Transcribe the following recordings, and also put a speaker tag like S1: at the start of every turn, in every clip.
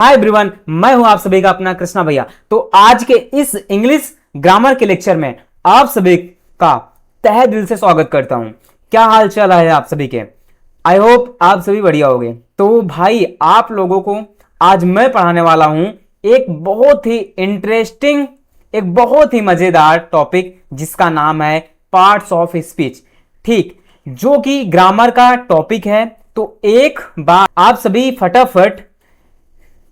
S1: Hi everyone, मैं हूं आप सभी का अपना कृष्णा भैया। तो आज के इस इंग्लिश ग्रामर के लेक्चर में आप सभी का तहे दिल से स्वागत करता हूं। क्या हाल चाल है आप सभी के? आई होप आप सभी बढ़िया होंगे। तो भाई आप लोगों को आज मैं पढ़ाने वाला हूं एक बहुत ही इंटरेस्टिंग, एक बहुत ही मजेदार टॉपिक जिसका नाम है पार्ट्स ऑफ स्पीच। ठीक, जो कि ग्रामर का टॉपिक है। तो एक बार आप सभी फटाफट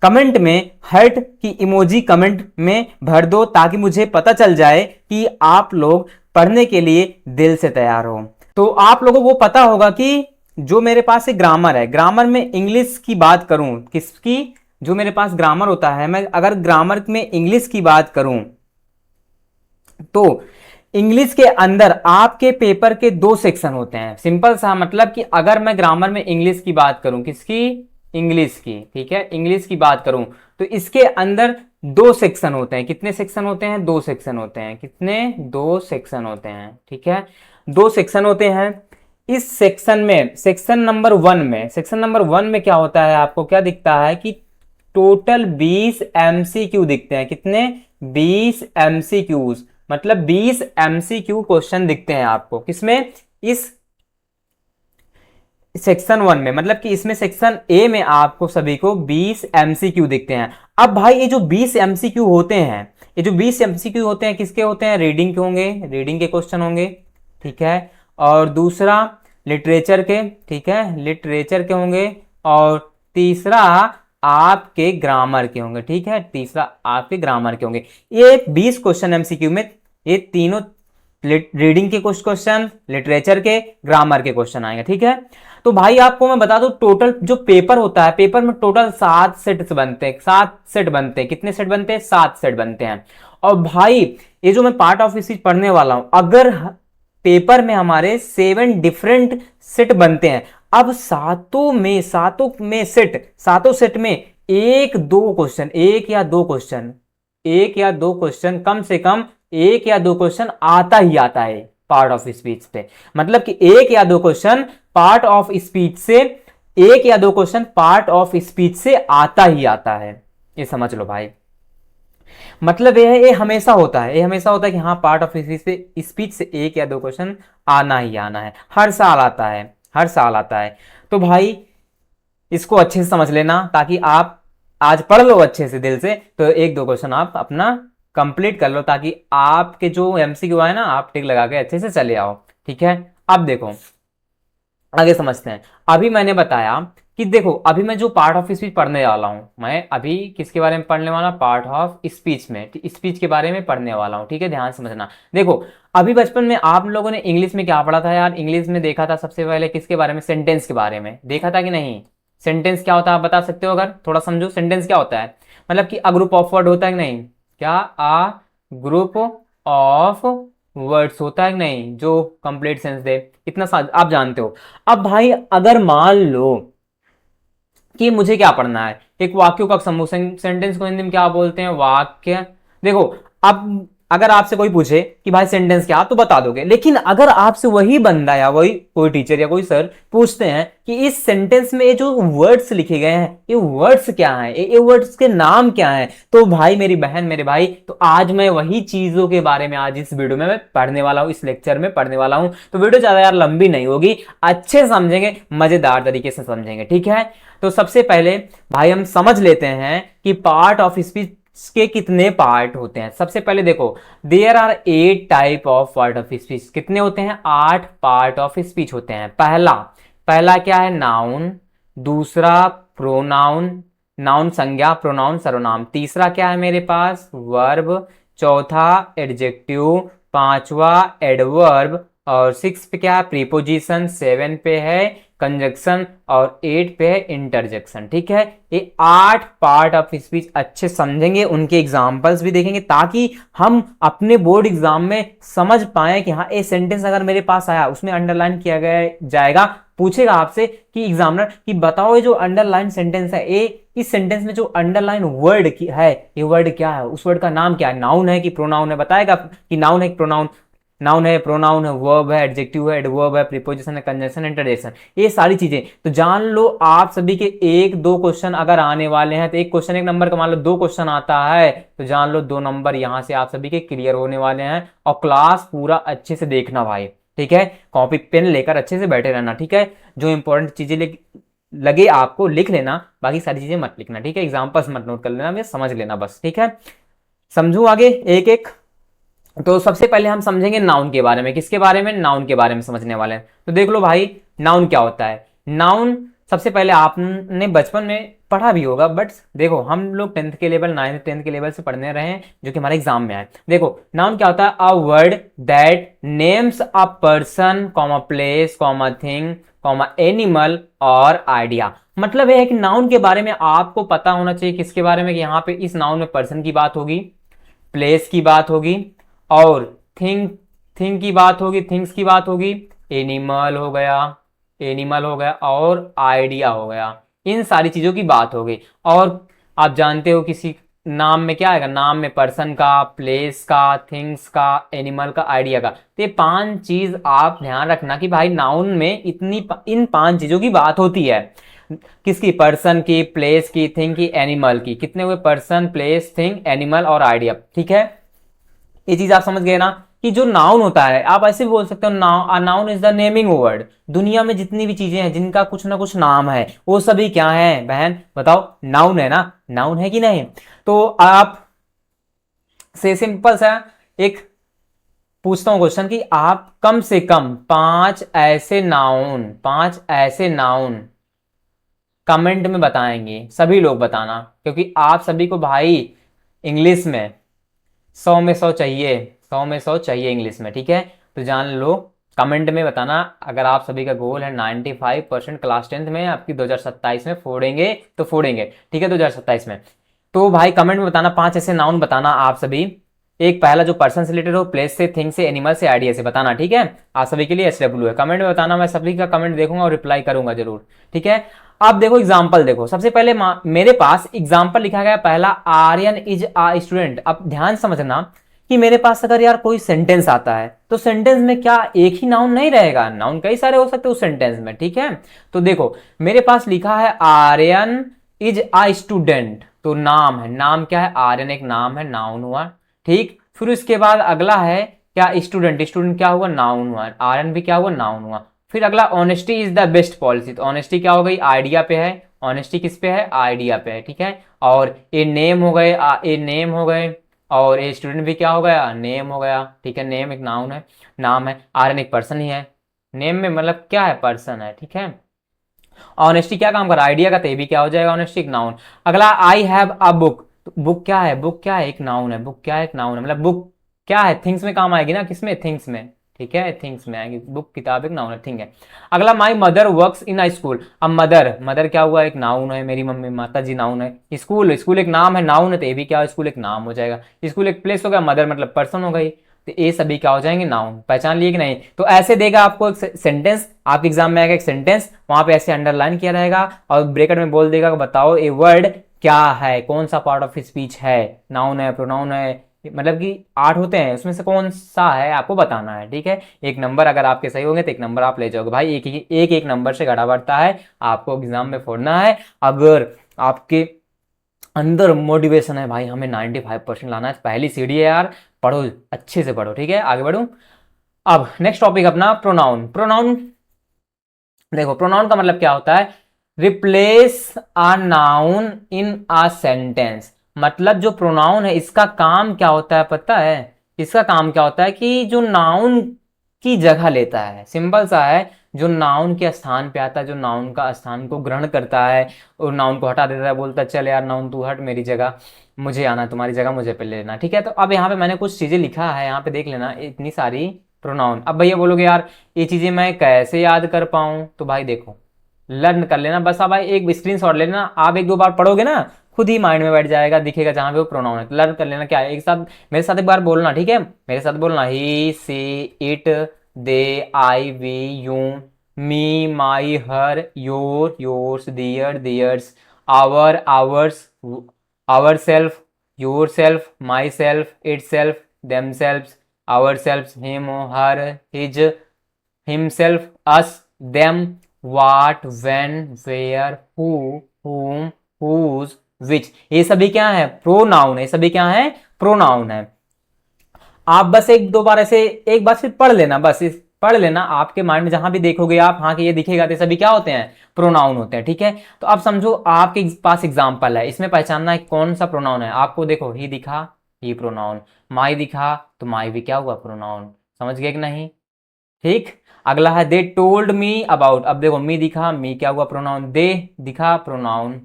S1: कमेंट में हार्ट की इमोजी कमेंट में भर दो ताकि मुझे पता चल जाए कि आप लोग पढ़ने के लिए दिल से तैयार हो। तो आप लोगों को पता होगा कि जो मेरे पास एक ग्रामर है, ग्रामर में इंग्लिश की बात करूं, किसकी? जो मेरे पास ग्रामर होता है, मैं अगर ग्रामर में इंग्लिश की बात करूं तो इंग्लिश के अंदर आपके पेपर के दो सेक्शन होते हैं। सिंपल सा मतलब कि अगर मैं ग्रामर में इंग्लिश की बात करूं, किसकी? इंग्लिश की। ठीक है, इंग्लिश की बात करूं तो इसके अंदर दो सेक्शन होते हैं। कितने सेक्शन होते हैं? दो सेक्शन होते हैं। कितने? दो सेक्शन होते हैं। ठीक है, दो सेक्शन होते हैं। इस सेक्शन में सेक्शन नंबर वन में क्या होता है? आपको क्या दिखता है कि टोटल 20 एमसीक्यू दिखते हैं। कितने? 20 एमसीक्यूज, मतलब 20 एमसीक्यू क्वेश्चन दिखते हैं आपको। किसमें? इस सेक्शन वन में, मतलब कि इसमें सेक्शन ए में आपको सभी को 20 एमसीक्यू दिखते हैं। अब भाई ये जो 20 एमसीक्यू होते हैं, ये जो 20 एमसीक्यू होते हैं किसके होते हैं? रीडिंग के होंगे, रीडिंग के क्वेश्चन होंगे। ठीक है, और दूसरा लिटरेचर के। ठीक है, लिटरेचर के होंगे। और तीसरा आपके ग्रामर के होंगे। ठीक है, तीसरा आपके ग्रामर के होंगे। ये 20 क्वेश्चन एमसीक्यू में ये तीनों रीडिंग के कुछ क्वेश्चन, लिटरेचर के, ग्रामर के क्वेश्चन आएंगे। ठीक है, तो भाई आपको मैं बता दूं टोटल जो पेपर होता है, पेपर में टोटल 7 सेट बनते हैं। 7 सेट बनते हैं। कितने सेट बनते हैं? 7 सेट बनते हैं। और भाई ये जो मैं पार्ट ऑफ स्पीच पढ़ने वाला हूं, अगर पेपर में हमारे 7 डिफरेंट सेट बनते हैं, अब सातों सेट में एक या दो क्वेश्चन कम से कम एक या दो क्वेश्चन आता ही आता है पार्ट ऑफ स्पीच पे। मतलब कि एक या दो क्वेश्चन पार्ट ऑफ स्पीच से आता ही आता है। ये समझ लो भाई, मतलब ये हमेशा होता है, कि हाँ पार्ट ऑफ स्पीच से एक या दो क्वेश्चन आना ही आना है। हर साल आता है। तो भाई इसको अच्छे से समझ लेना ताकि आप आज पढ़ लो अच्छे से दिल से, तो एक दो क्वेश्चन आप अपना कंप्लीट कर लो ताकि आपके जो एमसीक्यू आए ना, आप टिक लगा के अच्छे से चले आओ। ठीक है, अब देखो आगे समझते हैं। अभी मैंने बताया कि देखो, अभी मैं जो पार्ट ऑफ स्पीच पढ़ने वाला हूं, मैं अभी किसके बारे में पढ़ने वाला? पार्ट ऑफ स्पीच में, स्पीच के बारे में पढ़ने वाला हूं। ठीक है, ध्यान समझना। देखो अभी बचपन में आप लोगों ने इंग्लिश में क्या पढ़ा था यार? इंग्लिश में देखा था सबसे पहले किसके बारे में? सेंटेंस के बारे में देखा था कि नहीं? सेंटेंस क्या होता है आप बता सकते हो? अगर थोड़ा समझो, सेंटेंस क्या होता है? मतलब कि अ ग्रुप ऑफ वर्ड होता है कि नहीं? क्या? अ ग्रुप ऑफ वर्ड्स होता है कि नहीं, जो कंप्लीट सेंस दे। इतना आप जानते हो। अब भाई अगर मान लो कि मुझे क्या पढ़ना है? एक वाक्यों का समूह, सेंटेंस को हिंदी में क्या बोलते हैं? वाक्य। देखो अब अगर आपसे कोई पूछे कि भाई सेंटेंस क्या, आप तो बता दोगे। लेकिन अगर आपसे वही बंदा या वही कोई टीचर या कोई सर पूछते हैं कि इस सेंटेंस में ये जो वर्ड्स लिखे गए हैं, ये वर्ड्स क्या हैं, ये वर्ड्स के नाम क्या हैं, तो भाई मेरी बहन, मेरे भाई, तो आज मैं वही चीजों के बारे में आज इस वीडियो में मैं पढ़ने वाला हूं, इस लेक्चर में पढ़ने वाला हूं। तो वीडियो ज्यादा यार लंबी नहीं होगी, अच्छे से समझेंगे, मजेदार तरीके से समझेंगे। ठीक है, तो सबसे पहले भाई हम समझ लेते हैं कि पार्ट ऑफ स्पीच के कितने पार्ट होते हैं। सबसे पहले देखो, there are 8 type of part of speech. कितने होते हैं? 8 पार्ट ऑफ स्पीच होते हैं। पहला क्या है? नाउन। दूसरा प्रोनाउन, नाउन संज्ञा, प्रोनाउन सर्वनाम। तीसरा क्या है मेरे पास? वर्ब। चौथा एडजेक्टिव। पांचवा एडवर्ब। और 6 पे क्या है? प्रीपोजिशन। 7 पे है कंजक्शन। और 8 पे है इंटरजेक्शन। ठीक है, ये 8 पार्ट ऑफ स्पीच अच्छे समझेंगे, उनके एग्जांपल्स भी देखेंगे ताकि हम अपने बोर्ड एग्जाम में समझ पाए कि हाँ ये सेंटेंस अगर मेरे पास आया उसमें अंडरलाइन किया गया जाएगा। पूछेगा आपसे कि एग्जामिनर कि बताओ ये जो अंडरलाइन सेंटेंस है, ये इस सेंटेंस में जो अंडरलाइन वर्ड है, ये वर्ड क्या है? उस वर्ड का नाम क्या है? नाउन है कि प्रोनाउन है? बताएगा कि नाउन है कि प्रोनाउन। नाउन है, प्रोनाउन है, वर्ब है, एडजेक्टिव है, एडवर्ब है, प्रीपोजिशन है, कंजंक्शन, इंटरजेक्शन, ये सारी चीजें। तो जान लो आप सभी के एक दो क्वेश्चन अगर आने वाले हैं, तो एक क्वेश्चन एक नंबर का, मान लो दो क्वेश्चन आता है तो जान लो 2 नंबर यहां से आप सभी के क्लियर होने वाले हैं। और क्लास पूरा अच्छे से देखना भाई, ठीक है, कॉपी पेन लेकर अच्छे से बैठे रहना, ठीक है, जो इंपॉर्टेंट चीजें लगे आपको लिख लेना, बाकी सारी चीजें मत लिखना, ठीक है, एग्जाम्पल्स मत नोट कर लेना, मैं समझ लेना बस, ठीक है। समझू आगे एक एक। तो सबसे पहले हम समझेंगे नाउन के बारे में, किसके बारे में, नाउन के बारे में समझने वाले हैं। तो देख लो भाई नाउन क्या होता है। नाउन सबसे पहले आपने बचपन में पढ़ा भी होगा, बट देखो हम लोग 10th के लेवल 9th 10th के लेवल से पढ़ने रहे हैं, जो कि हमारे एग्जाम में आए। देखो नाउन क्या होता है, a word that names a person comma place comma thing comma animal और आइडिया। मतलब है कि नाउन के बारे में आपको पता होना चाहिए, किसके बारे में, कि यहाँ पे इस नाउन में पर्सन की बात होगी, प्लेस की बात होगी, और थिंग थिंग की बात होगी, थिंग्स की बात होगी, एनिमल हो गया, एनिमल हो गया, और आइडिया हो गया, इन सारी चीजों की बात हो गई। और आप जानते हो किसी नाम में क्या आएगा, नाम में पर्सन का, प्लेस का, थिंग्स का, एनिमल का, आइडिया का। तो ये 5 चीज आप ध्यान रखना कि भाई नाउन में इन 5 चीजों की बात होती है। किसकी, पर्सन की, प्लेस की, थिंग की, एनिमल की। कितने हुए, पर्सन, प्लेस, थिंग, एनिमल और आइडिया, ठीक है। ये चीज आप समझ गए ना, कि जो नाउन होता है, आप ऐसे भी बोल सकते हो noun is the naming word. दुनिया में जितनी भी चीजें हैं जिनका कुछ ना कुछ नाम है, वो सभी क्या है बहन, बताओ, नाउन है ना, नाउन है कि नहीं। तो आप से सिंपल सा एक पूछता हूं क्वेश्चन, कि आप कम से कम 5 ऐसे नाउन कमेंट में बताएंगे, सभी लोग बताना, क्योंकि आप सभी को भाई इंग्लिश में 100 में 100 चाहिए, 100 में 100 चाहिए इंग्लिश में, ठीक है। तो जान लो, कमेंट में बताना। अगर आप सभी का गोल है 95% क्लास 10th में आपकी 2027 में फोड़ेंगे तो फोड़ेंगे, ठीक है, 2027 में। तो भाई कमेंट में बताना, 5 ऐसे नाउन बताना आप सभी। एक पहला जो पर्सन से रिलेटेड हो, प्लेस से, थिंग से, एनिमल से, आइडिया से बताना, ठीक है। आप सभी के लिए SW है, कमेंट में बताना, मैं सभी का कमेंट देखूंगा और रिप्लाई करूंगा जरूर, ठीक है। अब देखो एग्जाम्पल देखो, सबसे पहले मेरे पास एग्जाम्पल लिखा गया पहला, आर्यन इज आ स्टूडेंट। अब ध्यान समझना कि मेरे पास अगर यार कोई सेंटेंस आता है, तो सेंटेंस में क्या एक ही नाउन नहीं रहेगा, नाउन कई सारे हो सकते हैं उस सेंटेंस में, ठीक है। तो देखो मेरे पास लिखा है आर्यन इज आ स्टूडेंट, तो नाम है, नाम क्या है, आर्यन एक नाम है, नाउन हुआ, ठीक। फिर उसके बाद अगला है क्या, स्टूडेंट, स्टूडेंट क्या हुआ, नाउन हुआ, आर्यन भी क्या हुआ, नाउन हुआ। फिर अगला honesty is the best policy, तो ऑनेस्टी क्या हो गई, आइडिया पे है, ऑनेस्टी किस पे है, आइडिया पे है, ठीक है। और ए नेम हो गए, ए नेम हो गए, और ए स्टूडेंट भी क्या हो गया, नेम हो गया, ठीक है। नेम एक नाउन है, नाम है, आर्यन एक पर्सन ही है, नेम में मतलब क्या है, पर्सन है, ठीक है। ऑनेस्टी क्या काम कर रहा है, आइडिया का, तो भी क्या हो जाएगा, ऑनेस्टी एक नाउन। अगला I have a book, book क्या है, बुक क्या है, एक नाउन है, बुक क्या है, एक नाउन है, मतलब बुक क्या है, थिंग्स में काम आएगी ना, किसमें, थिंग्स में, ठीक है, थिंग्स में आएगी, बुक किताब एक नाउन है, थिंग है। अगला my mother works in a school, अब मदर, मदर क्या हुआ, एक नाउन है, मेरी मम्मी, माता जी, नाउन है। स्कूल, स्कूल एक नाम है, नाउन है, तो ये भी क्या है, स्कूल एक नाम हो जाएगा। स्कूल एक प्लेस हो गया, मदर मतलब पर्सन हो गई, तो ये सभी क्या हो जाएंगे, नाउन। पहचान लिए कि नहीं। तो ऐसे देगा आपको एक सेंटेंस, आपके एग्जाम में आएगा एक सेंटेंस, वहां पे ऐसे अंडरलाइन किया रहेगा, और ब्रैकेट में बोल देगा बताओ ये वर्ड क्या है, कौन सा पार्ट ऑफ स्पीच है, नाउन है, प्रोनाउन है, मतलब कि 8 होते हैं, उसमें से कौन सा है आपको बताना है, ठीक है। 1 नंबर अगर आपके सही होंगे तो 1 नंबर आप ले जाओगे भाई, एक नंबर से घड़ा बढ़ता है, आपको एग्जाम में फोड़ना है। अगर आपके अंदर मोटिवेशन है भाई हमें 95% लाना है, पहली सीढ़ी है यार, पढ़ो, अच्छे से पढ़ो, ठीक है। आगे बढ़ू, अब नेक्स्ट टॉपिक अपना प्रोनाउन। प्रोनाउन देखो, प्रोनाउन का मतलब क्या होता है, replace a noun in a sentence. मतलब जो प्रोनाउन है इसका काम क्या होता है पता है, इसका काम क्या होता है कि जो नाउन की जगह लेता है, सिंपल सा है, जो नाउन के स्थान पे आता है, जो नाउन का स्थान को ग्रहण करता है और नाउन को हटा देता है, बोलता है चल यार नाउन तू हट मेरी जगह, मुझे आना, तुम्हारी जगह मुझे पे ले लेना, ठीक है। तो अब यहाँ पे मैंने कुछ चीजें लिखा है, यहाँ पे देख लेना, इतनी सारी प्रोनाउन। अब भैया बोलोगे यार ये चीजें मैं कैसे याद कर पाऊं, तो भाई देखो लर्न कर लेना बस। अब भाई एक स्क्रीनशॉट लेना, आप 1-2 बार पढ़ोगे ना, खुद ही माइंड में बैठ जाएगा, दिखेगा जहां पे वो प्रोनाउन है, तो लर्न कर लेना क्या है। एक साथ मेरे साथ एक बार बोलना, ठीक है, मेरे साथ बोलना, he, she, it, they, I, we, you, me, my, her, your, yours, their, theirs, our, ours, ourself, yourself, myself, itself, themself, ourself, him, her, his, himself, us, them, what, when, where, who, whom, whose, which, ये सभी क्या है? Pronoun है। ये सभी क्या है? Pronoun है। आप बस एक दो बार ऐसे एक बार सिर्फ पढ़ लेना, बस इस पढ़ लेना, आपके माइंड में जहां भी देखोगे आप, हाँ कि ये दिखेगा, तो सभी क्या होते हैं? प्रोनाउन होते हैं। ठीक है, तो अब समझो आपके पास एग्जांपल है, इसमें पहचानना है कौन सा प्रोनाउन है। आपको देखो, ही दिखा, ही प्रोनाउन, माई दिखा, तो माई भी क्या हुआ? प्रोनाउन। समझ गए कि नहीं? ठीक। अगला है दे टोल्ड मी अबाउट। अब देखो, मी दिखा, मी क्या हुआ? प्रोनाउन। दे दिखा, प्रोनाउन।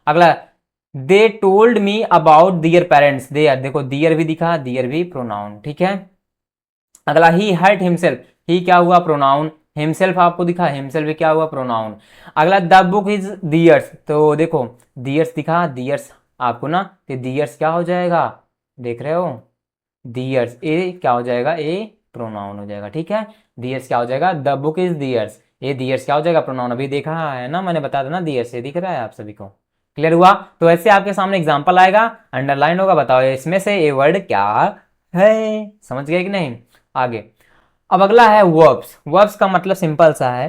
S1: अगला, they told me about their parents. Their, देखो दियर भी दिखा, दियर भी प्रोनाउन। ठीक है। अगला, ही हर्ट हिमसेल्फ। ही क्या हुआ? प्रोनाउन। हिमसेल्फ आपको दिखा, हिमसेल्फ भी क्या हुआ? प्रोनाउन। अगला, द बुक इज दियर्स। तो देखो, दियर्स दिखा, दियर्स आपको ना, तो दियर्स क्या हो जाएगा? देख रहे हो? दियर्स, ए क्या हो जाएगा? ए प्रोनाउन हो जाएगा। ठीक है, दियर्स क्या हो जाएगा? The book is theirs. ये दियर्स क्या हो जाएगा? प्रोनाउन। अभी देखा है ना मैंने, बता देना, दियर्स, ये दिख रहा है आप सभी को? क्लियर हुआ? तो ऐसे आपके सामने एग्जांपल आएगा, अंडरलाइन होगा, बताओ इसमें से ये वर्ड क्या है? समझ गए कि नहीं? आगे, अब अगला है वर्ब्स। वर्ब्स का मतलब सिंपल सा है।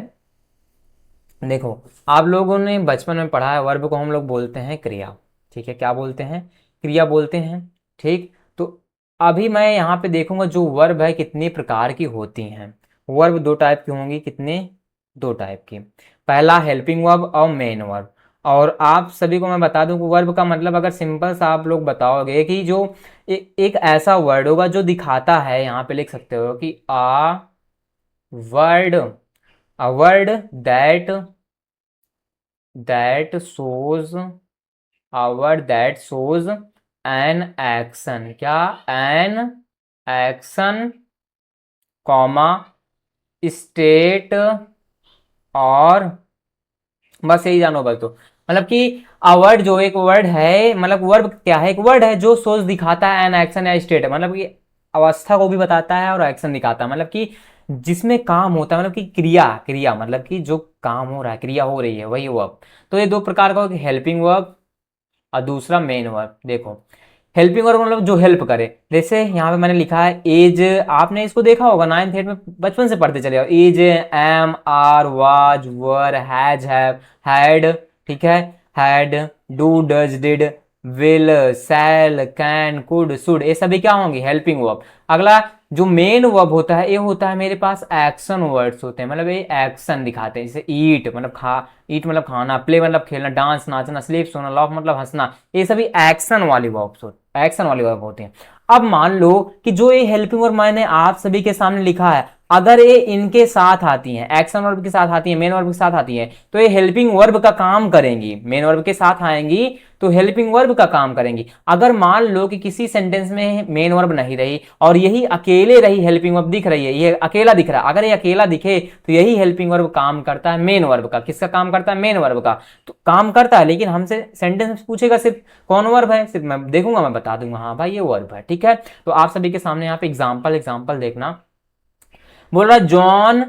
S1: देखो, आप लोगों ने बचपन में पढ़ा है, वर्ब को हम लोग बोलते हैं क्रिया। ठीक है, क्या बोलते हैं? क्रिया बोलते हैं। ठीक, तो अभी मैं यहाँ पे देखूंगा जो वर्ब है कितनी प्रकार की होती हैं। वर्ब दो टाइप की होंगी। कितने? दो टाइप की। पहला हेल्पिंग वर्ब और मेन वर्ब। और आप सभी को मैं बता दूं कि वर्ब का मतलब, अगर सिंपल सा आप लोग बताओगे कि जो एक ऐसा वर्ड होगा जो दिखाता है, यहाँ पे लिख सकते हो कि word a word that shows a word that shows an action, क्या? an action, कॉमा, स्टेट, और बस यही जानो बस। तो मतलब कि अवर्ड जो एक वर्ड है, मतलब वर्ब क्या है? एक वर्ड है जो सोच दिखाता है एन एक्शन या स्टेट, मतलब कि अवस्था को भी बताता है और एक्शन दिखाता है, मतलब कि जिसमें काम होता है, मतलब कि क्रिया, क्रिया मतलब कि जो काम हो रहा है, क्रिया हो रही है, वही वर्ब। तो ये दो प्रकार का, हेल्पिंग वर्ब और दूसरा मेन वर्ब। देखो, हेल्पिंग वर्ब मतलब जो हेल्प करे। जैसे यहाँ पे मैंने लिखा है एज, आपने इसको देखा होगा 9th 8th में, बचपन से पढ़ते चले आओ। Is, am, are, was, were, has, have, had. ठीक है, had, do, does, did, will, shall, can, could, should, ये सभी क्या होंगे? Helping verb. अगला जो मेन वर्ब होता है, ये होता है मेरे पास एक्शन वर्ड्स होते हैं, मतलब ये एक्शन दिखाते हैं। जैसे ईट मतलब खा, ईट मतलब खाना, प्ले मतलब खेलना, डांस नाचना, स्लीप सोना, लॉफ मतलब हंसना, ये सभी एक्शन वाली वर्ब्स होते हैं, एक्शन वाली वर्ब होते हैं। अब मान लो कि जो ये हेल्पिंग वर्ब मैंने आप सभी के सामने लिखा है, अगर ये इनके साथ आती हैं, एक्शन वर्ब के साथ आती है, मेन वर्ब के साथ आती है, तो ये हेल्पिंग वर्ब का काम करेंगी। मेन वर्ब के साथ आएंगी तो हेल्पिंग वर्ब का काम करेंगी। अगर मान लो कि किसी सेंटेंस में मेन वर्ब नहीं रही और यही अकेले रही, हेल्पिंग वर्ब दिख रही है, ये अकेला दिख रहा है, अगर ये अकेला दिखे तो यही हेल्पिंग वर्ब काम करता है मेन वर्ब का। किसका काम करता है? मेन वर्ब का। तो काम करता है, लेकिन हमसे सेंटेंस में पूछेगा सिर्फ कौन वर्ब है, सिर्फ मैं देखूंगा, मैं बता दूंगा हाँ भाई ये वर्ब है। ठीक है, तो आप सभी के सामने यहाँ पे एग्जाम्पल देखना। बोल रहा जॉन,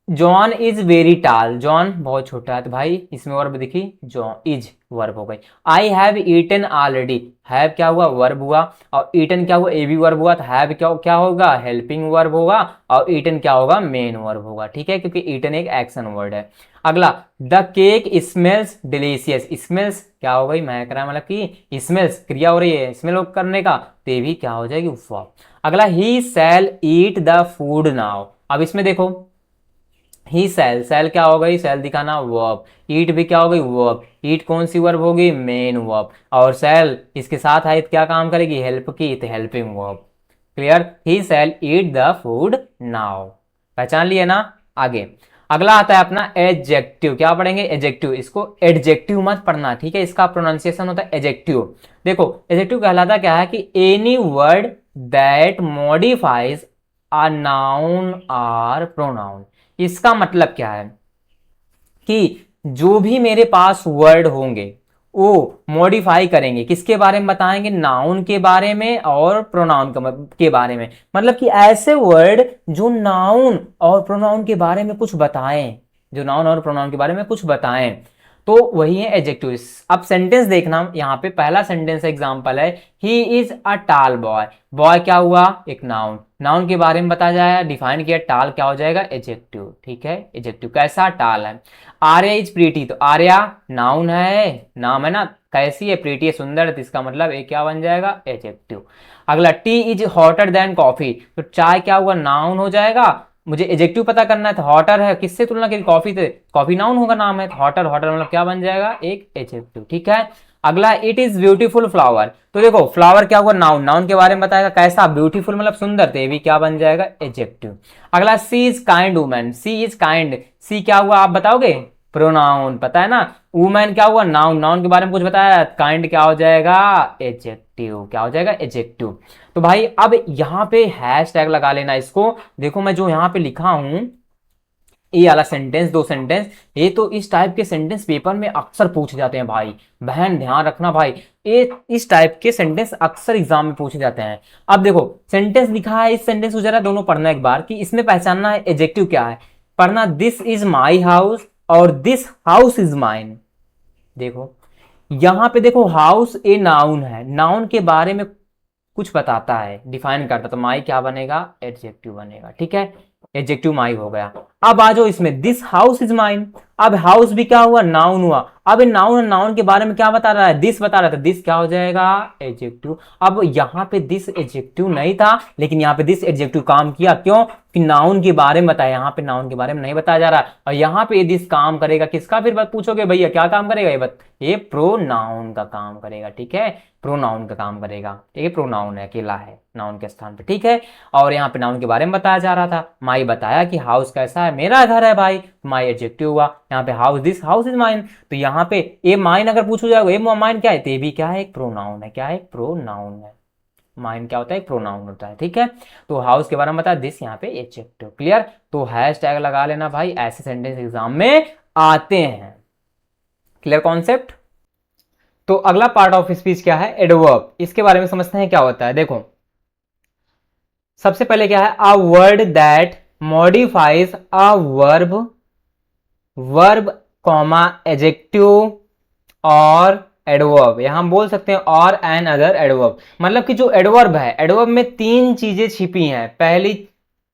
S1: जॉन इज वेरी टाल, जॉन बहुत छोटा है, तो भाई इसमें वर्ब दिखी, जॉन इज वर्ब हो गई। I have eaten already, have क्या हुआ? वर्ब हुआ। और ईटन क्या हुआ? ए भी वर्ब हुआ। तो हैव क्या क्या होगा? हेल्पिंग वर्ब होगा। और ईटन क्या होगा? मेन वर्ब होगा। ठीक है, क्योंकि ईटन एक एक्शन वर्ड है। अगला, the cake smells delicious, smells क्या हो गई? महक रहा है, मतलब कि स्मेल्स क्रिया हो रही है स्मेल करने का, तो भी क्या हो जाएगी? वर्ब। अगला, ही शैल ईट द फूड नाउ। अब इसमें देखो, ही सेल, सेल क्या हो गई? सेल दिखाना, वर्ब। ईट भी क्या हो गई? वर्ब। ईट कौन सी वर्ब होगी? Main verb. और सेल इसके साथ है तो क्या काम करेगी? हेल्प की, तो helping verb. Clear? He shall eat the food now. पहचान लिए ना? आगे अगला आता है अपना एडजेक्टिव। क्या पढ़ेंगे? एडजेक्टिव। इसको एडजेक्टिव मत पढ़ना, ठीक है, इसका प्रोनाउंसिएशन होता है एडजेक्टिव। देखो, एडजेक्टिव कहलाता क्या है कि any word that modifies a noun और प्रोनाउन। इसका मतलब क्या है कि जो भी मेरे पास वर्ड होंगे वो मॉडिफाई करेंगे, किसके बारे में बताएंगे? नाउन के बारे में और प्रोनाउन के बारे में। मतलब कि ऐसे वर्ड जो नाउन और प्रोनाउन के बारे में कुछ बताएं, जो नाउन और प्रोनाउन के बारे में कुछ बताएं। तो वही है एडजेक्टिव। अब सेंटेंस देखना, यहाँ पे पहला सेंटेंस एग्जांपल है, ही इज अ टाल बॉय। बॉय क्या हुआ, एक नाउन, नाउन के बारे में बताया जाएगा, डिफाइन किया, टाल क्या हो जाएगा, एडजेक्टिव। ठीक है, एडजेक्टिव कैसा, टाल है। आर्या इज प्रीटी, तो आर्या नाउन है, नाम है ना, कैसी है, प्रीटी है, सुंदर है, तो इसका मतलब ये क्या बन जाएगा, एडजेक्टिव। अगला, T is hotter then coffee, तो चाय क्या हुआ, नाउन हो जाएगा, मुझे एडजेक्टिव पता करना है, तो हॉटर है, किससे तुलना की, कॉफी से, कॉफी नाउन होगा, नाम है, तो हॉटर, हॉटर मतलब क्या बन जाएगा, एक एडजेक्टिव। ठीक है। अगला, इट इज ब्यूटीफुल फ्लावर, तो देखो फ्लावर क्या हुआ, नाउन, नाउन के बारे में बताएगा, कैसा, ब्यूटीफुल मतलब सुंदर, तो ये भी क्या बन जाएगा, एडजेक्टिव। अगला, she is kind women, she is kind, she क्या हुआ आप बताओगे, प्रोनाउन, पता है ना। वुमेन क्या हुआ, नाउन, नाउन के बारे में कुछ बताया, काइंड क्या हो जाएगा, एडजेक्टिव, क्या हो जाएगा, एडजेक्टिव। तो भाई अब यहां पे हैश टैग लगा लेना इसको, देखो मैं जो यहां पे लिखा हूं, ये वाला सेंटेंस, दो सेंटेंस, ये तो इस टाइप के सेंटेंस पेपर में अक्सर पूछे जाते हैं भाई, बहन ध्यान रखना भाई, ये इस टाइप के सेंटेंस अक्सर एग्जाम में पूछे जाते हैं। अब देखो सेंटेंस लिखा है, इस सेंटेंस को जरा दोनों पढ़ना एक बार, कि इसमें पहचानना है एडजेक्टिव क्या है, पढ़ना, दिस इज माई हाउस और दिस हाउस इज माइन। देखो यहां पे देखो, हाउस ए नाउन है, नाउन के बारे में कुछ बताता है, डिफाइन करता, तो माई क्या बनेगा, एडजेक्टिव बनेगा। ठीक है, एडजेक्टिव माई हो गया। अब आ जाओ इसमें, दिस हाउस इज माइन, अब हाउस भी क्या हुआ, नाउन हुआ, अब नाउन, नाउन के बारे में क्या बता रहा है, दिस बता रहा था, दिस क्या हो जाएगा, एडजेक्टिव। अब यहां पे दिस एडजेक्टिव नहीं था, लेकिन यहां पे दिस एडजेक्टिव काम किया, क्यों कि नाउन के बारे में बताया, यहां पे नाउन के बारे में नहीं बताया जा रहा, और यहां पे दिस काम करेगा किसका, फिर पूछोगे भैया क्या काम करेगा, ये प्रोनाउन का काम करेगा। ठीक है, प्रोनाउन का काम करेगा, ठीक है, प्रोनाउन है, अकेला है नाउन के स्थान पे। ठीक है, और यहाँ पे नाउन के बारे में बताया जा रहा था, माई बताया कि हाउस कैसा है, मेरा घर है भाई, माई एडजेक्टिव हुआ, यहाँ पे house, this house is mine, तो यहाँ पे ए माइन अगर पूछा जाएगा, ए माइन क्या है, तो ये भी क्या है, एक प्रोनाउन है, क्या है, प्रोनाउन है, माइन क्या होता है, एक प्रोनाउन होता है। ठीक है, तो हाउस के बारे में बताया, दिस यहाँ पे एडजेक्टिव। क्लियर, तो हैश टैग लगा लेना भाई, ऐसे सेंटेंस एग्जाम में आते हैं। Clear concept. तो अगला पार्ट ऑफ स्पीच क्या है, एडवर्ब, इसके बारे में समझते हैं क्या होता है। देखो सबसे पहले क्या है, a word that modifies a verb, verb comma adjective और एडवर्ब, यहां हम बोल सकते हैं और एन अदर एडवर्ब, मतलब कि जो एडवर्ब है, एडवर्ब में तीन चीजें छिपी हैं, पहली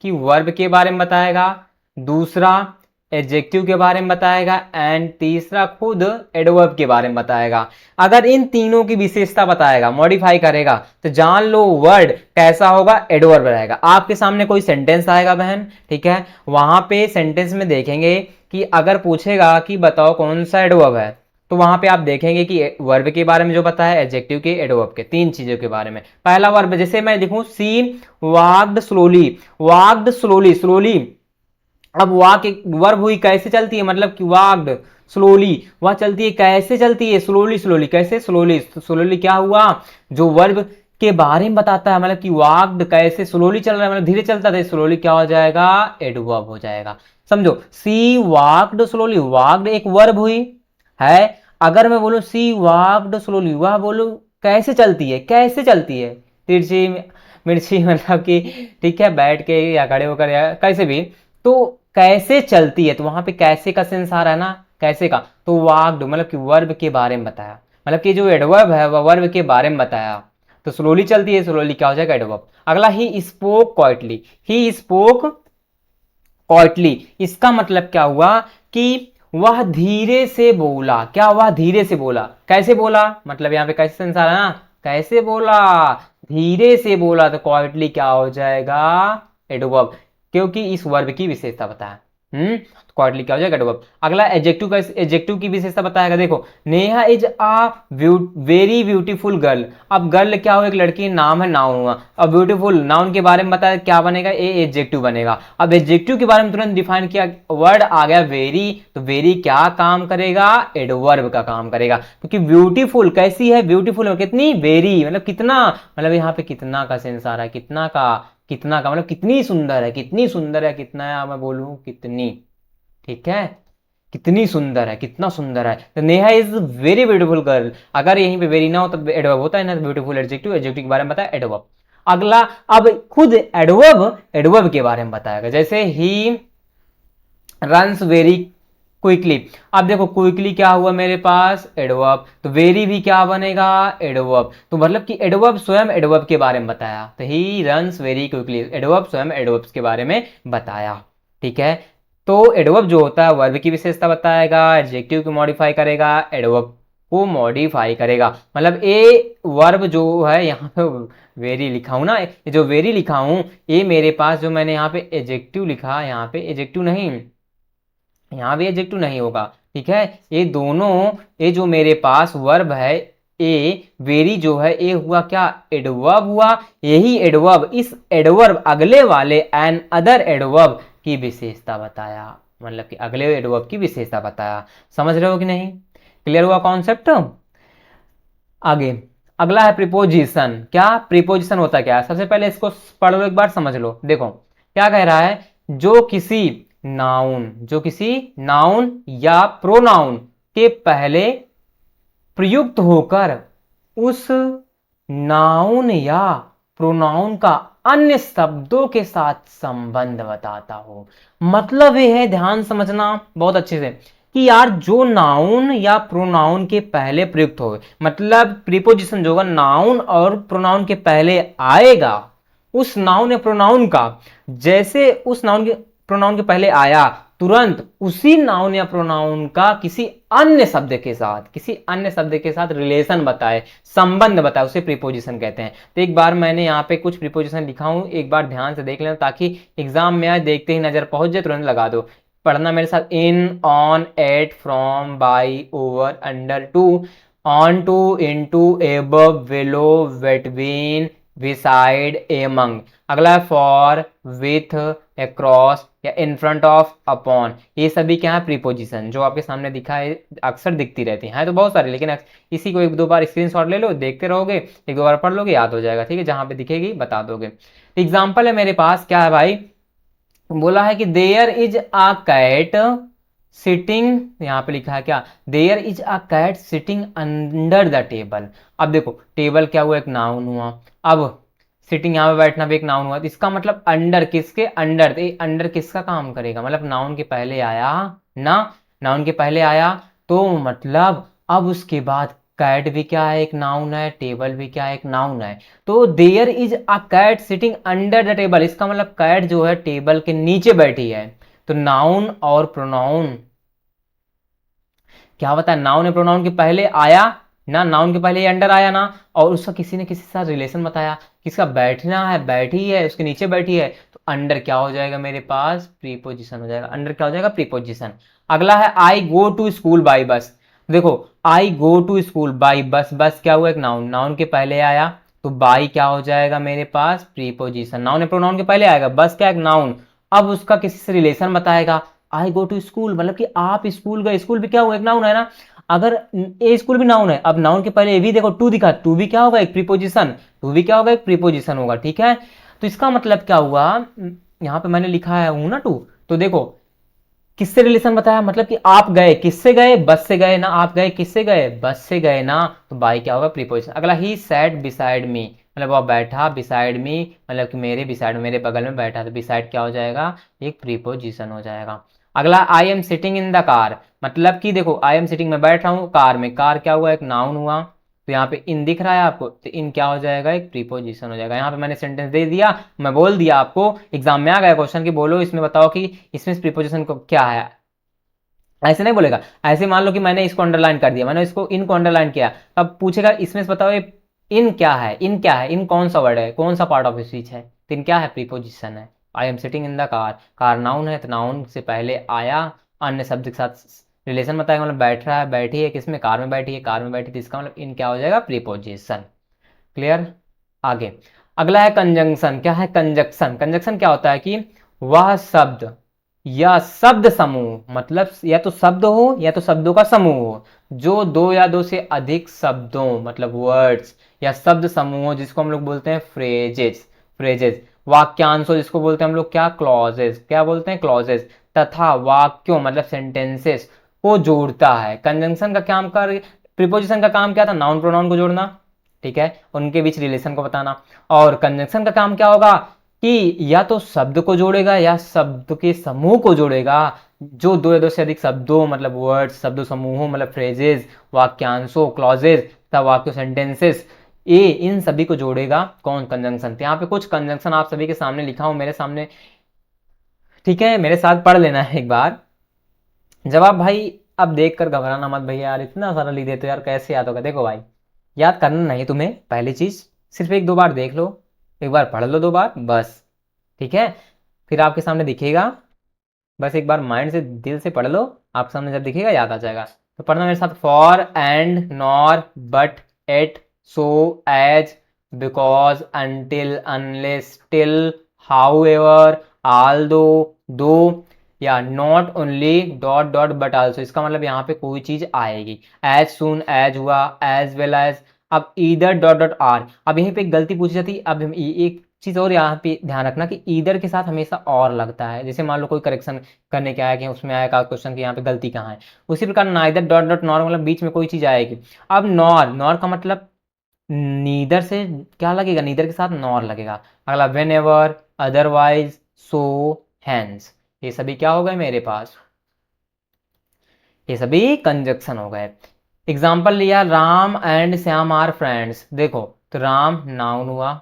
S1: कि वर्ब के बारे में बताएगा, दूसरा एडजेक्टिव के बारे में बताएगा, एंड तीसरा खुद एडवर्ब के बारे में बताएगा। अगर इन तीनों की विशेषता बताएगा, मॉडिफाई करेगा, तो जान लो वर्ड कैसा होगा, एडवर्ब रहेगा। आपके सामने कोई सेंटेंस आएगा बहन, ठीक है, वहां पे सेंटेंस में देखेंगे कि अगर पूछेगा कि बताओ कौन सा एडवर्ब है, तो वहां पे आप देखेंगे कि वर्ब के बारे में जो बताया, एडजेक्टिव के, एडवर्ब के, तीन चीजों के बारे में। पहला वर्ब, जैसे मैं लिखूं, she walked slowly, walked slowly, slowly, अब वॉक एक वर्ब हुई, कैसे चलती है, मतलब कि वॉक्ड स्लोली, वह चलती है, कैसे चलती है, स्लोली, स्लोली, कैसे, स्लोली, स्लोली क्या हुआ, जो वर्ब के बारे में बताता है, मतलब कि वॉक्ड कैसे स्लोली चल रहा है, मतलब धीरे चलता था, स्लोली क्या हो जाएगा, एडवर्ब हो जाएगा। समझो, सी वॉक्ड स्लोली, वॉक्ड एक वर्ब हुई है, अगर मैं बोलूं सी वॉक्ड स्लोली, वह बोलूं कैसे चलती है, कैसे चलती है, तिरछी मिर्ची मतलब कि, ठीक है, बैठ के या खड़े होकर या कैसे भी, तो कैसे चलती है, तो वहां पे कैसे का सेंस आ रहा है ना, कैसे का, तो वॉक्ड मतलब कि वर्ब के बारे में बताया, मतलब कि जो एडवर्ब है वह वर्ब के बारे में बताया, तो स्लोली चलती है, स्लोली क्या हो जाएगा, एडवर्ब। अगला, he spoke quietly, he spoke quietly, इसका मतलब क्या हुआ कि वह धीरे से बोला, क्या वह धीरे से बोला, कैसे बोला, मतलब यहाँ पे कैसे सेंस आ रहा है ना, कैसे बोला, धीरे से बोला, तो क्वाइटली क्या हो जाएगा, एडवर्ब, क्योंकि इस वर्ब की विशेषता बताया। तो क्वाइटली क्या हो जाएगा, एडवर्ब। अगला, एडजेक्टिव का, एडजेक्टिव की विशेषता बताएगा, देखो, Neha is a very beautiful girl, अब गर्ल क्या हो, एक लड़की नाम है, नाउन हुआ, अब ब्यूटीफुल नाउन के बारे में बताया, क्या बनेगा, ए एडजेक्टिव बनेगा। अब एडजेक्टिव के बारे में तुरंत डिफाइन किया, वर्ड आ गया वेरी, तो वेरी क्या काम करेगा, एडवर्ब का काम करेगा, क्योंकि ब्यूटीफुल कैसी है, ब्यूटीफुल कितनी, वेरी मतलब कितना, मतलब यहाँ पे कितना का सेंस आ रहा है, कितना का, कितना का मतलब कितनी सुंदर है, कितनी सुंदर है, कितना है, मैं बोलूं कितनी, ठीक है, कितनी सुंदर है, कितना सुंदर है, तो Neha is very beautiful girl, अगर यहीं पे वेरी ना हो तो एडवर्ब होता है ना, ब्यूटीफुल एडजेक्टिव, एडजेक्टिव के बारे में बताया, एडवर्ब। अगला, अब खुद एडवर्ब, एडवर्ब के बारे में बताएगा, जैसे ही रन्स वेरी क्विकली। अब देखो क्विकली क्या हुआ मेरे पास, एडवर्ब, तो वेरी भी क्या बनेगा, एडवर्ब। तो मतलब कि एडवर्ब स्वयं एडवर्ब के बारे में बताया, तो he runs very quickly, adverb स्वयं एडवर्ब के बारे में बताया। ठीक है, तो एडवर्ब जो होता है वर्ब की विशेषता बताएगा, एडजेक्टिव को मॉडिफाई करेगा, एडवर्ब को मॉडिफाई करेगा। मतलब ए वर्ब जो है यहाँ पे वेरी लिखा हूं ना, ये जो वेरी लिखा हूं ये मेरे पास जो मैंने यहाँ पे एडजेक्टिव लिखा, यहाँ पे एडजेक्टिव नहीं, यहाँ भी एडजेक्टिव नहीं होगा। ठीक है, ये दोनों, ये जो मेरे पास वर्ब है ए वेरी जो है ये हुआ क्या, एडवर्ब हुआ। यही एडवर्ब, इस एडवर्ब अगले वाले एन अदर एडवर्ब की विशेषता बताया, मतलब कि अगले एडवर्ब की विशेषता बताया। समझ रहे हो कि नहीं, क्लियर हुआ कॉन्सेप्ट। आगे अगला है प्रीपोजिशन। क्या प्रीपोजिशन होता क्या है, सबसे पहले इसको पढ़ लो एक बार, समझ लो। देखो क्या कह रहा है, जो किसी नाउन, जो किसी नाउन या प्रोनाउन के पहले प्रयुक्त होकर उस नाउन या प्रोनाउन का अन्य शब्दों के साथ संबंध बताता हो। मतलब ये है, ध्यान समझना बहुत अच्छे से, कि यार जो नाउन या प्रोनाउन के पहले प्रयुक्त हो, मतलब प्रीपोजिशन जो होगा नाउन और प्रोनाउन के पहले आएगा, उस नाउन या प्रोनाउन का, जैसे उस नाउन के प्रोनाउन के पहले आया तुरंत उसी नाउन या प्रोनाउन का किसी अन्य शब्द के साथ, किसी अन्य शब्द के साथ रिलेशन बताए, संबंध बताए, उसे प्रीपोजिशन कहते हैं। तो एक बार मैंने यहाँ पे कुछ प्रीपोजिशन लिखा हूं, एक बार ध्यान से देख लेना, ताकि एग्जाम में आज देखते ही नजर पहुंच जाए, तुरंत लगा दो। पढ़ना मेरे साथ, in, on, at, from, by, over, under, to, onto, into, above, below, between, beside, among. अगला है फॉर, विथ, अक्रॉस या इन फ्रंट ऑफ, अपॉन। ये सभी क्या है, प्रीपोजिशन जो आपके सामने दिखा है, अक्सर दिखती रहती है तो बहुत सारी, लेकिन इसी को एक दो बार स्क्रीनशॉट ले लो, देखते रहोगे, एक दो बार पढ़ लोगे, याद हो जाएगा। ठीक है, जहां पे दिखेगी बता दोगे। एग्जाम्पल है मेरे पास, क्या है भाई, बोला है कि there is a cat sitting, यहाँ पे लिखा है क्या, there is a cat sitting under the table. अब देखो टेबल क्या हुआ, एक नाउन हुआ, अब सिटिंग यहाँ पे बैठना भी एक नाउन हुआ, तो इसका मतलब अंडर, किसके अंडर, तो अंडर किसका काम करेगा, मतलब नाउन के पहले आया ना, नाउन के पहले आया, तो मतलब अब उसके बाद कैट भी क्या है, एक नाउन है, टेबल भी क्या है, एक नाउन है। तो there is a cat sitting under the table, इसका मतलब कैट जो है टेबल के नीचे बैठी है। तो नाउन और प्रोनाउन क्या बताया, नाउन और प्रोनाउन के पहले आया ना, नाउन के पहले अंडर आया ना, और उसका किसी ने किसी के साथ रिलेशन बताया, किसका बैठना है, बैठी है, उसके नीचे बैठी है, तो अंडर क्या हो जाएगा मेरे पास, प्रीपोजिशन हो जाएगा, अंडर क्या हो जाएगा, प्रीपोजिशन। अगला है I go to school by bus. देखो I go to school by bus, bus क्या हुआ, एक नाउन, नाउन के पहले आया, तो बाई क्या हो जाएगा मेरे पास, प्रीपोजिशन, नाउन या प्रोनाउन के पहले आएगा, बस क्या, एक नाउन, अब उसका किसी से रिलेशन बताएगा। आई गो टू स्कूल मतलब कि आप स्कूल गए, स्कूल भी क्या हुआ, एक नाउन है ना, अगर ए स्कूल भी नाउन है, अब नाउन के पहले ए भी देखो टू दिखा, टू भी क्या होगा, एक प्रीपोजिशन, टू भी क्या होगा, एक प्रीपोजिशन होगा। ठीक है, तो इसका मतलब क्या हुआ, यहाँ पे मैंने लिखा है हूं ना टू, तो देखो किससे रिलेशन बताया, मतलब कि आप गए, किससे गए, बस से गए ना, आप गए किससे गए, बस से गए ना, तो बाई क्या होगा, प्रीपोजिशन। अगला ही सैट बिसाइड मी, मतलब वो बैठा, बिसाइड मी मतलब कि मेरे बिसाइड, मेरे बगल में बैठा, तो बिसाइड क्या हो जाएगा, एक प्रीपोजिशन हो जाएगा। अगला I am sitting in the car, मतलब कि देखो आई एम सिटिंग में बैठ रहा हूं कार में, कार क्या हुआ, एक नाउन हुआ, तो यहाँ पे इन दिख रहा है आपको, तो इन क्या हो जाएगा, एक प्रीपोजिशन हो जाएगा। यहाँ पे मैंने सेंटेंस दे दिया, मैं बोल दिया आपको, एग्जाम में आ गया क्वेश्चन कि बोलो इसमें बताओ कि इसमें प्रीपोजिशन को क्या है, ऐसे नहीं बोलेगा। ऐसे मान लो कि मैंने इसको अंडरलाइन कर दिया, मैंने इसको इन को अंडरलाइन किया, अब पूछेगा इसमें से बताओ ये इन क्या है, इन क्या है, इन कौन सा वर्ड है, कौन सा पार्ट ऑफ स्पीच है, तो इन क्या है, प्रीपोजिशन है। I am sitting in the car, car noun है, तो नाउन से पहले आया, अन्य शब्द के साथ रिलेशन बताएगा, मतलब बैठ रहा है, बैठी है, किसमें, कार में बैठी है, कार में बैठी, तो इसका मतलब इन क्या हो जाएगा, प्रीपोजिशन। क्लियर। आगे अगला है कंजंक्शन। क्या है कंजंक्शन, कंजंक्शन क्या होता है कि वह शब्द या शब्द समूह, मतलब या तो शब्द हो या तो शब्दों का समूह हो, जो दो या दो से अधिक शब्दों मतलब वर्ड्स या शब्द समूह हो, जिसको हम लोग बोलते हैं फ्रेजेस, फ्रेजेस, वाक्यांशों जिसको बोलते हैं हम लोग क्या, क्लॉजेस, क्या बोलते हैं, क्लॉजेस, तथा वाक्यों मतलब सेंटेंसेस को जोड़ता है। कंजंक्शन का काम कर, प्रीपोजिशन का काम क्या था, नाउन प्रोनाउन को जोड़ना, ठीक है, उनके बीच रिलेशन को बताना, और कंजंक्शन का काम क्या होगा, कि या तो शब्द को जोड़ेगा या शब्द के समूह को जोड़ेगा, जो दो या दो से अधिक शब्दों मतलब वर्ड्स, शब्दों समूहों मतलब फ्रेजेस, वाक्यांशों क्लॉजेज तथा वाक्यों सेंटेंसेस, ए इन सभी को जोड़ेगा कौन? कंजंक्शन। तो यहाँ पे कुछ कंजंक्शन आप सभी के सामने लिखा हूं मेरे सामने, ठीक है, मेरे साथ पढ़ लेना है एक बार। जवाब भाई अब देख कर घबराना मत भैया, यार इतना सारा लिख देते हो यार, कैसे याद होगा? देखो भाई, याद करना नहीं तुम्हें, पहली चीज सिर्फ एक दो बार देख लो, एक बार पढ़ लो दो बार बस, ठीक है, फिर आपके सामने दिखेगा, बस एक बार माइंड से दिल से पढ़ लो, आपके सामने जब दिखेगा याद आ जाएगा। तो पढ़ना मेरे साथ। For and nor but yet so as because until unless till however although या not only dot dot but also, इसका मतलब यहाँ पे कोई चीज आएगी। एज सुन एज हुआ, एज वेल एज, अब ईदर डॉट डॉट आर, अब यहीं पे एक गलती पूछी जाती है। अब हम एक चीज और यहाँ पे ध्यान रखना कि ईदर के साथ हमेशा और लगता है, जैसे मान लो कोई करेक्शन करने के आया कि उसमें आएगा क्वेश्चन कि यहाँ पे गलती कहाँ है, उसी प्रकार नाइदर डॉट डॉट नॉर मतलब बीच में कोई चीज आएगी। अब नॉर, नॉर का मतलब नीदर से क्या लगेगा? नीदर के साथ नॉर लगेगा। अगला whenever, otherwise, so, hence, ये सभी क्या हो गए मेरे पास? ये सभी कंजक्शन हो गए। एग्जाम्पल लिया, Ram and Shyam are friends, देखो तो राम नाउन हुआ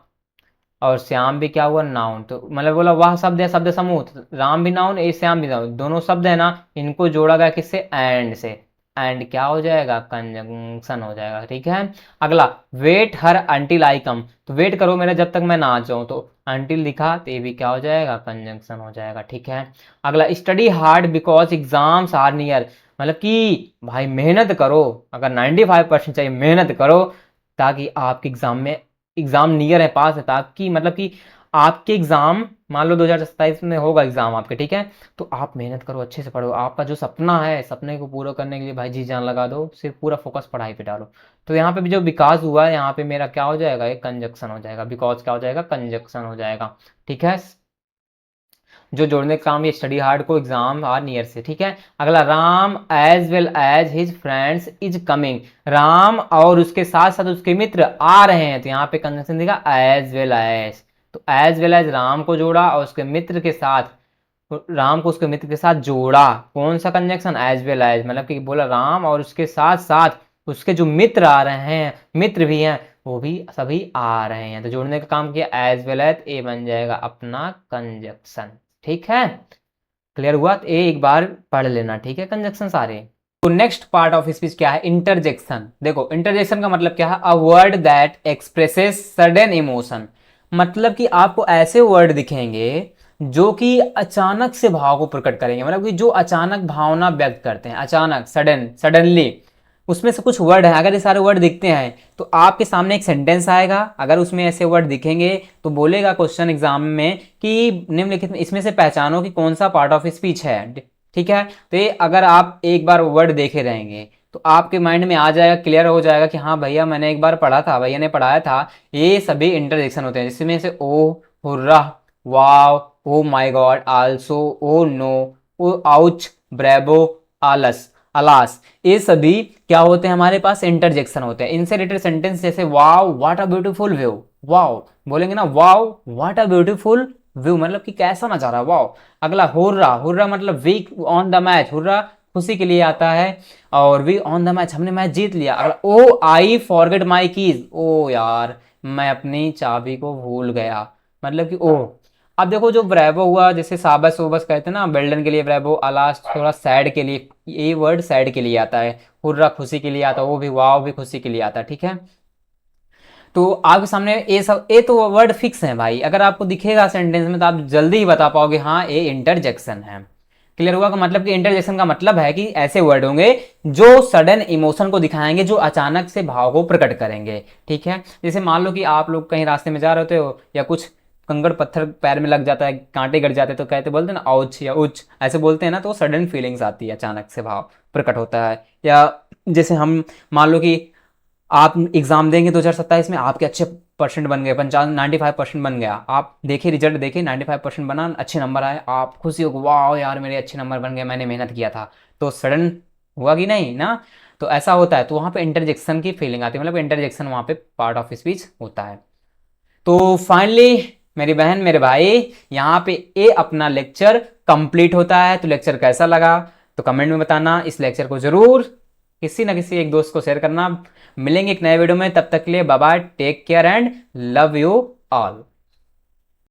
S1: और श्याम भी क्या हुआ? नाउन। तो मतलब बोला वह शब्द है शब्द समूह, तो राम भी नाउन ए श्याम भी नाउन, दोनों शब्द है ना, इनको जोड़ा गया किससे? एंड से, एंड क्या हो जाएगा? कंजंक्शन हो जाएगा, ठीक है। अगला, वेट हर अंटिल आई कम, तो वेट करो मेरा जब तक मैं ना आ जाऊं, तो अंटिल लिखा तो ये भी क्या हो जाएगा? कंजंक्शन हो जाएगा, ठीक है। अगला, study hard because exams are near, मतलब कि भाई मेहनत करो, अगर 95% चाहिए मेहनत करो ताकि आपके एग्जाम में, एग्जाम नियर है, पास है, ताकि मतलब कि आपके एग्जाम मान लो 2027 में होगा एग्जाम आपके, ठीक है, तो आप मेहनत करो, अच्छे से पढ़ो, आपका जो सपना है सपने को पूरा करने के लिए भाई जी जान लगा दो, सिर्फ पूरा फोकस पढ़ाई पे डालो। तो यहाँ पे भी जो विकास हुआ है यहाँ पे मेरा क्या हो जाएगा? एक कंजक्शन हो जाएगा, बिकॉज क्या हो जाएगा? कंजक्शन हो जाएगा, ठीक है, जो जोड़ने का काम ये स्टडी हार्ड को एग्जाम आर नियर से, ठीक है। अगला, Ram as well as his friends is coming, Ram और उसके साथ साथ उसके मित्र आ रहे हैं, तो यहाँ पे कंजंक्शन दिखा एज वेल एज, तो एज वेल एज राम को जोड़ा और उसके मित्र के साथ, राम को उसके मित्र के साथ जोड़ा, कौन सा कंजंक्शन? एज वेल एज, मतलब कि बोला राम और उसके साथ साथ उसके जो मित्र आ रहे हैं, मित्र भी हैं, वो भी सभी आ रहे हैं, तो जोड़ने का काम किया एज वेल एज, ए बन जाएगा अपना कंजक्शन, ठीक है। क्लियर हुआ? तो ए एक बार पढ़ लेना, ठीक है, कंजक्शन सारे। तो नेक्स्ट पार्ट ऑफ स्पीच क्या है? इंटरजेक्शन। देखो इंटरजेक्शन का मतलब क्या है? A word that expresses sudden emotion, मतलब कि आपको ऐसे वर्ड दिखेंगे जो कि अचानक से भाव को प्रकट करेंगे, मतलब कि जो अचानक भावना व्यक्त करते हैं, अचानक, सडन, सडनली, उसमें से कुछ वर्ड है, अगर ये सारे वर्ड दिखते हैं तो आपके सामने एक सेंटेंस आएगा, अगर उसमें ऐसे वर्ड दिखेंगे तो बोलेगा क्वेश्चन एग्जाम में कि निम्नलिखित में इसमें से पहचानो कि कौन सा पार्ट ऑफ स्पीच है, ठीक है। तो ये अगर आप एक बार वर्ड देखे रहेंगे तो आपके माइंड में आ जाएगा, क्लियर हो जाएगा कि हाँ भैया मैंने एक बार पढ़ा था, भैया ने पढ़ाया था, ये सभी इंटरजेक्शन होते हैं, जिसमें से ओ, हुर्रा, वाव, ओ माई गॉड, आल्सो, ओ नो, ओ आउच, ब्रेवो, आलस, अलास, ये सभी क्या होते हैं? हमारे पास इंटरजेक्शन होते हैं। इनसे रिलेटेड सेंटेंस जैसे wow what a beautiful view, wow बोलेंगे ना, wow what a beautiful view, मतलब कि कैसा नजारा, वाव। अगला, हुर्रा, हुर्रा मतलब we won the match, hurrah खुशी के लिए आता है, और वी ऑन द मैच हमने मैच जीत लिया। अगला, ओ आई फॉरगेट माई कीज, ओ यार मैं अपनी चाबी को भूल गया, मतलब कि ओ। अब देखो जो ब्रेवो हुआ, जैसे साबस वोबस कहते हैं ना, बेल्डन के लिए ब्रेवो, अलास थोड़ा सैड के लिए, ये वर्ड सैड के लिए आता है, हुर्रा खुशी के लिए आता है, वो भी वाव भी खुशी के लिए आता है, ठीक है। तो आपके सामने ये सब, ये तो वर्ड फिक्स है भाई, अगर आपको दिखेगा सेंटेंस में तो आप जल्दी ही बता पाओगे हाँ ये इंटरजेक्शन है। क्लियर हुआ? का मतलब कि इंटरजेक्शन का मतलब है कि ऐसे वर्ड होंगे जो सडन इमोशन को दिखाएंगे, जो अचानक से भाव को प्रकट करेंगे, ठीक है। जैसे मान लो कि आप लोग कहीं रास्ते में जा रहे होते हो, या कुछ कंकड़ पत्थर पैर में लग जाता है, कांटे गड़ जाते हैं, तो कहते बोलते हैं ना औच या उच, ऐसे बोलते हैं ना, तो सडन फीलिंग्स आती है, अचानक से भाव प्रकट होता है। या जैसे हम मान लो कि आप एग्जाम देंगे 2027 में, आपके अच्छे परसेंट बन गए, 95% बन गया, आप देखिए रिजल्ट देखिए 95% बना, अच्छे नंबर आए, आप खुशी हो, वाह यार मेरे अच्छे नंबर बन गए, मैंने मेहनत किया था, तो सडन हुआ कि नहीं ना, तो ऐसा होता है, तो वहाँ पे इंटरजेक्शन की फीलिंग आती है, मतलब इंटरजेक्शन वहाँ पे पार्ट ऑफ स्पीच होता है। तो फाइनली मेरी बहन मेरे भाई, यहाँ पे ए अपना लेक्चर कंप्लीट होता है। तो लेक्चर कैसा लगा तो कमेंट में बताना। इस लेक्चर को जरूर किसी ना किसी एक दोस्त को शेयर करना। मिलेंगे एक नए वीडियो में, तब तक के लिए bye bye, take care and love you all.